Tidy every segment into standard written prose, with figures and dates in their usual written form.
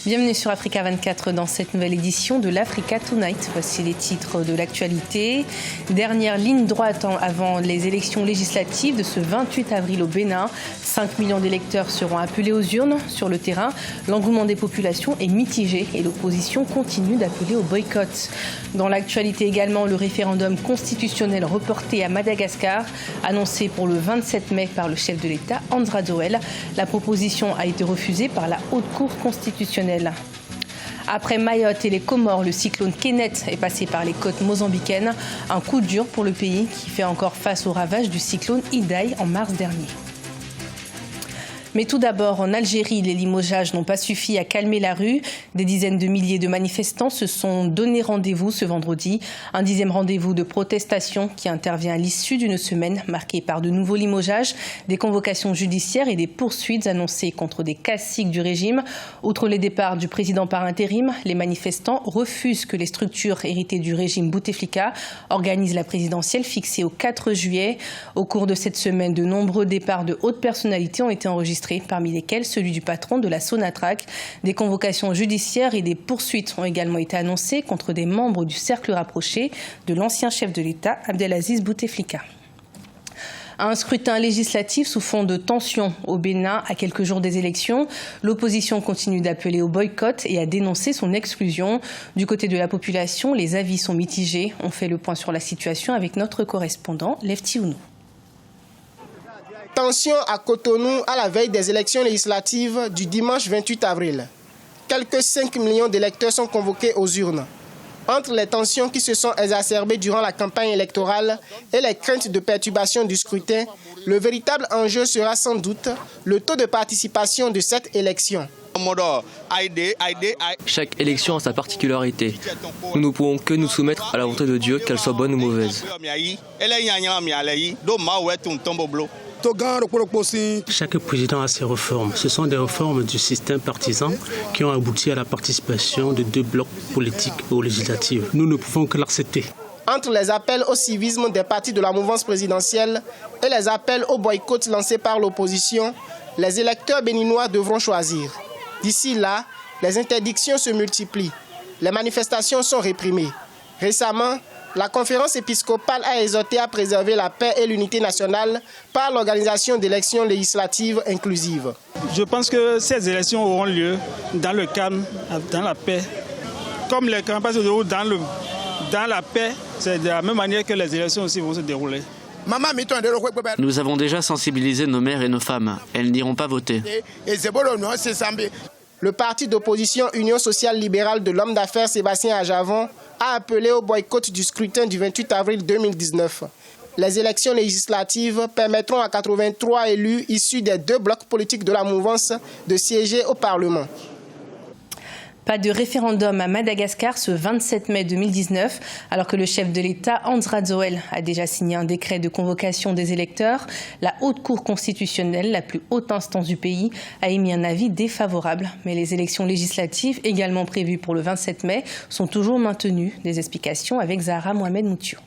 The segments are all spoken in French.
Bienvenue sur Africa 24 dans cette nouvelle édition de l'Africa Tonight. Voici les titres de l'actualité. Dernière ligne droite avant les élections législatives de ce 28 avril au Bénin. 5 millions d'électeurs seront appelés aux urnes. Sur le terrain, l'engouement des populations est mitigé et l'opposition continue d'appeler au boycott. Dans l'actualité également, le référendum constitutionnel reporté à Madagascar, annoncé pour le 27 mai par le chef de l'État, André Joël. La proposition a été refusée par la Haute Cour constitutionnelle. Après Mayotte et les Comores, le cyclone Kenneth est passé par les côtes mozambicaines. Un coup dur pour le pays qui fait encore face aux ravages du cyclone Idai en mars dernier. Mais tout d'abord, en Algérie, les limogeages n'ont pas suffi à calmer la rue. Des dizaines de milliers de manifestants se sont donné rendez-vous ce vendredi. Un 10e rendez-vous de protestation qui intervient à l'issue d'une semaine marquée par de nouveaux limogeages, des convocations judiciaires et des poursuites annoncées contre des caciques du régime. Outre les départs du président par intérim, les manifestants refusent que les structures héritées du régime Bouteflika organisent la présidentielle fixée au 4 juillet. Au cours de cette semaine, de nombreux départs de hautes personnalités ont été enregistrés, parmi lesquels celui du patron de la Sonatrach. Des convocations judiciaires et des poursuites ont également été annoncées contre des membres du cercle rapproché de l'ancien chef de l'État, Abdelaziz Bouteflika. Un scrutin législatif sous fond de tension au Bénin à quelques jours des élections. L'opposition continue d'appeler au boycott et à dénoncer son exclusion. Du côté de la population, les avis sont mitigés. On fait le point sur la situation avec notre correspondant, Lefty Ounou. Tension à Cotonou à la veille des élections législatives du dimanche 28 avril. Quelques 5 millions d'électeurs sont convoqués aux urnes. Entre les tensions qui se sont exacerbées durant la campagne électorale et les craintes de perturbation du scrutin, le véritable enjeu sera sans doute le taux de participation de cette élection. Chaque élection a sa particularité. Nous ne pouvons que nous soumettre à la volonté de Dieu, qu'elle soit bonne ou mauvaise. Chaque président a ses réformes. Ce sont des réformes du système partisan qui ont abouti à la participation de 2 blocs politiques aux législatives. Nous ne pouvons que l'accepter. Entre les appels au civisme des partis de la mouvance présidentielle et les appels au boycott lancés par l'opposition, les électeurs béninois devront choisir. D'ici là, les interdictions se multiplient. Les manifestations sont réprimées. Récemment, la conférence épiscopale a exhorté à préserver la paix et l'unité nationale par l'organisation d'élections législatives inclusives. Je pense que ces élections auront lieu dans le calme, dans la paix. Comme les campagnes se déroulent dans la paix, c'est de la même manière que les élections aussi vont se dérouler. Nous avons déjà sensibilisé nos mères et nos femmes. Elles n'iront pas voter. Le parti d'opposition Union sociale libérale de l'homme d'affaires Sébastien Ajavon a appelé au boycott du scrutin du 28 avril 2019. Les élections législatives permettront à 83 élus issus des 2 blocs politiques de la mouvance de siéger au Parlement. Pas de référendum à Madagascar ce 27 mai 2019, alors que le chef de l'État, André Joël, a déjà signé un décret de convocation des électeurs. La Haute Cour constitutionnelle, la plus haute instance du pays, a émis un avis défavorable. Mais les élections législatives, également prévues pour le 27 mai, sont toujours maintenues. Des explications avec Zahra Mohamed Moutiou.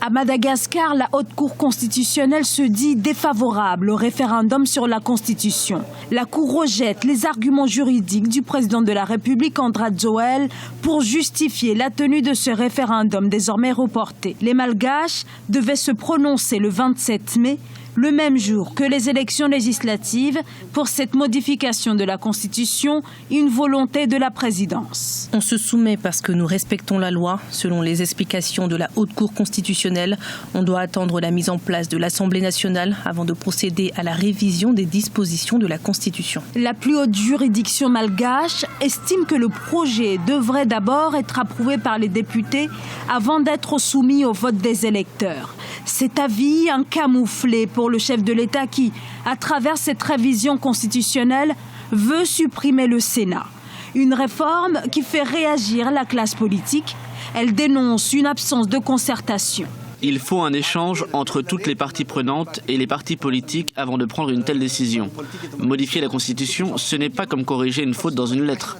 À Madagascar, la Haute Cour constitutionnelle se dit défavorable au référendum sur la Constitution. La Cour rejette les arguments juridiques du président de la République, André Joël, pour justifier la tenue de ce référendum désormais reporté. Les Malgaches devaient se prononcer le 27 mai, le même jour que les élections législatives, pour cette modification de la Constitution, une volonté de la présidence. On se soumet parce que nous respectons la loi. Selon les explications de la Haute Cour constitutionnelle, on doit attendre la mise en place de l'Assemblée nationale avant de procéder à la révision des dispositions de la Constitution. La plus haute juridiction malgache estime que le projet devrait d'abord être approuvé par les députés avant d'être soumis au vote des électeurs. Cet avis, un camouflet pour le chef de l'État qui, à travers cette révision constitutionnelle, veut supprimer le Sénat. Une réforme qui fait réagir la classe politique. Elle dénonce une absence de concertation. Il faut un échange entre toutes les parties prenantes et les partis politiques avant de prendre une telle décision. Modifier la Constitution, ce n'est pas comme corriger une faute dans une lettre.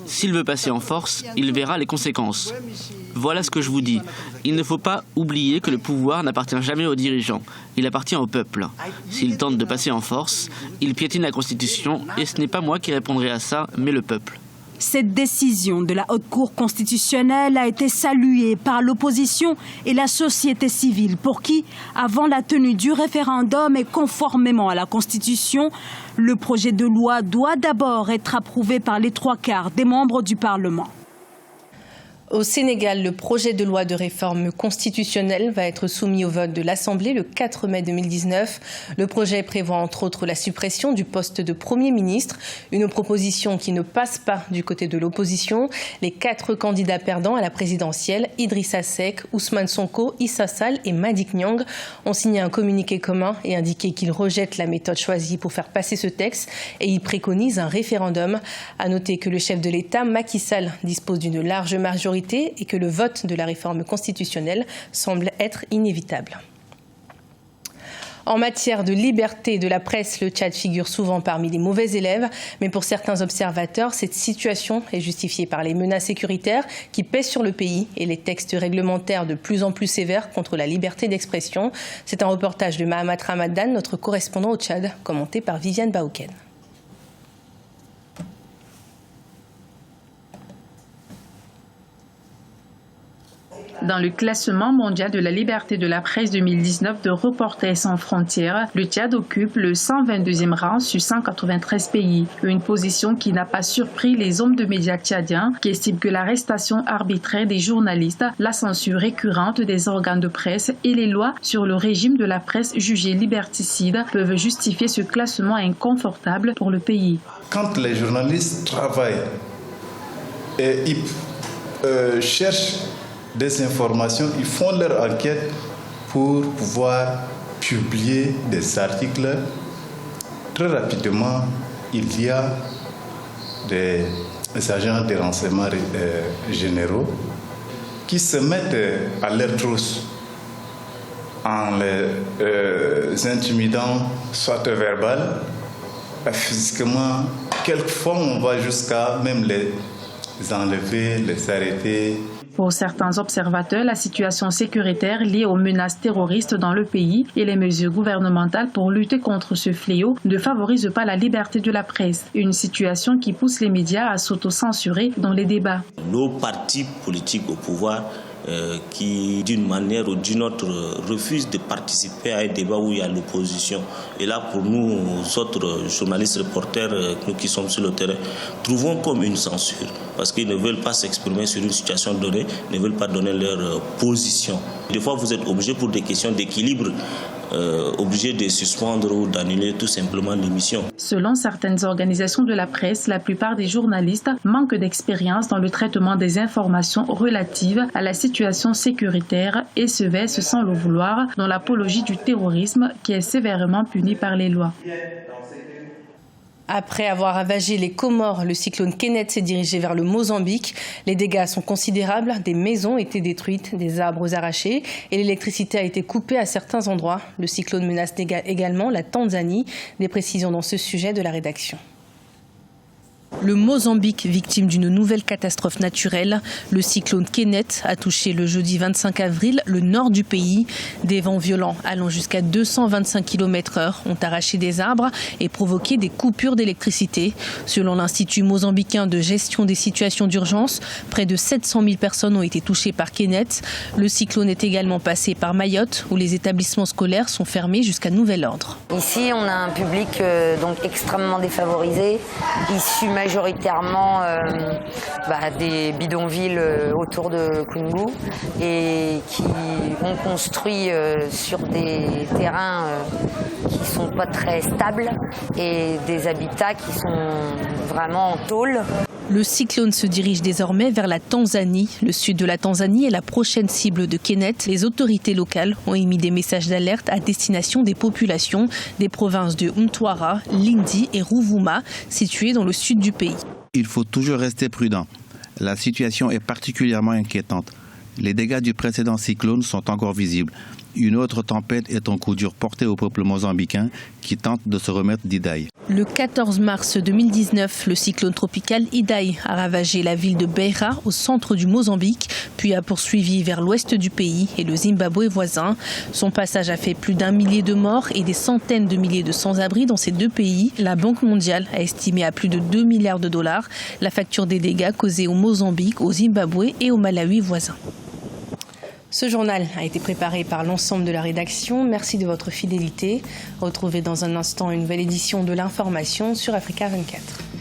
S'il veut passer en force, il verra les conséquences. Voilà ce que je vous dis. Il ne faut pas oublier que le pouvoir n'appartient jamais aux dirigeants. Il appartient au peuple. S'il tente de passer en force, il piétine la Constitution et ce n'est pas moi qui répondrai à ça, mais le peuple. Cette décision de la Haute Cour constitutionnelle a été saluée par l'opposition et la société civile pour qui, avant la tenue du référendum et conformément à la Constitution, le projet de loi doit d'abord être approuvé par les 3/4 des membres du Parlement. Au Sénégal, le projet de loi de réforme constitutionnelle va être soumis au vote de l'Assemblée le 4 mai 2019. Le projet prévoit entre autres la suppression du poste de Premier ministre, une proposition qui ne passe pas du côté de l'opposition. Les 4 candidats perdants à la présidentielle, Idrissa Seck, Ousmane Sonko, Issa Sall et Madick Niang, ont signé un communiqué commun et indiqué qu'ils rejettent la méthode choisie pour faire passer ce texte et y préconisent un référendum. À noter que le chef de l'État, Macky Sall, dispose d'une large majorité et que le vote de la réforme constitutionnelle semble être inévitable. En matière de liberté de la presse, le Tchad figure souvent parmi les mauvais élèves, mais pour certains observateurs, cette situation est justifiée par les menaces sécuritaires qui pèsent sur le pays et les textes réglementaires de plus en plus sévères contre la liberté d'expression. C'est un reportage de Mahamat Ramadan, notre correspondant au Tchad, commenté par Viviane Baouken. Dans le classement mondial de la liberté de la presse 2019 de Reporters sans frontières, le Tchad occupe le 122e rang sur 193 pays. Une position qui n'a pas surpris les hommes de médias tchadiens qui estiment que l'arrestation arbitraire des journalistes, la censure récurrente des organes de presse et les lois sur le régime de la presse jugées liberticides peuvent justifier ce classement inconfortable pour le pays. Quand les journalistes travaillent et ils cherchent des informations, ils font leur enquête pour pouvoir publier des articles. Très rapidement, il y a des agents des renseignements généraux qui se mettent à leur trousse en les intimidant, soit verbal, physiquement. Quelquefois, on va jusqu'à même les enlever, les arrêter. Pour certains observateurs, la situation sécuritaire liée aux menaces terroristes dans le pays et les mesures gouvernementales pour lutter contre ce fléau ne favorisent pas la liberté de la presse. Une situation qui pousse les médias à s'auto-censurer dans les débats. Nos partis politiques au pouvoir qui, d'une manière ou d'une autre, refusent de participer à un débat où il y a l'opposition. Et là, pour nous, autres journalistes, reporters, nous qui sommes sur le terrain, trouvons comme une censure. Parce qu'ils ne veulent pas s'exprimer sur une situation donnée, ne veulent pas donner leur position. Des fois, vous êtes obligés pour des questions d'équilibre, obligés de suspendre ou d'annuler tout simplement l'émission. Selon certaines organisations de la presse, la plupart des journalistes manquent d'expérience dans le traitement des informations relatives à la situation sécuritaire et se versent sans le vouloir dans l'apologie du terrorisme qui est sévèrement puni par les lois. Après avoir ravagé les Comores, le cyclone Kenneth s'est dirigé vers le Mozambique. Les dégâts sont considérables, des maisons ont été détruites, des arbres arrachés et l'électricité a été coupée à certains endroits. Le cyclone menace également la Tanzanie. Des précisions dans ce sujet de la rédaction. Le Mozambique, victime d'une nouvelle catastrophe naturelle. Le cyclone Kenneth a touché le jeudi 25 avril le nord du pays. Des vents violents allant jusqu'à 225 km/h ont arraché des arbres et provoqué des coupures d'électricité. Selon l'Institut mozambicain de gestion des situations d'urgence, près de 700 000 personnes ont été touchées par Kenneth. Le cyclone est également passé par Mayotte, où les établissements scolaires sont fermés jusqu'à nouvel ordre. Ici, on a un public donc extrêmement défavorisé, issu majoritairement des bidonvilles autour de Koungou et qui ont construit sur des terrains qui ne sont pas très stables et des habitats qui sont vraiment en tôle. Le cyclone se dirige désormais vers la Tanzanie. Le sud de la Tanzanie est la prochaine cible de Kenneth. Les autorités locales ont émis des messages d'alerte à destination des populations des provinces de Mtwara, Lindi et Ruvuma, situées dans le sud du pays. Il faut toujours rester prudent. La situation est particulièrement inquiétante. Les dégâts du précédent cyclone sont encore visibles. Une autre tempête est un coup dur porté au peuple mozambicain qui tente de se remettre d'Idaï. Le 14 mars 2019, le cyclone tropical Idai a ravagé la ville de Beira au centre du Mozambique, puis a poursuivi vers l'ouest du pays et le Zimbabwe voisin. Son passage a fait plus d'1 millier de morts et des centaines de milliers de sans-abri dans ces deux pays. La Banque mondiale a estimé à plus de 2 milliards de dollars la facture des dégâts causés au Mozambique, au Zimbabwe et au Malawi voisin. Ce journal a été préparé par l'ensemble de la rédaction. Merci de votre fidélité. Retrouvez dans un instant une nouvelle édition de l'information sur Africa 24.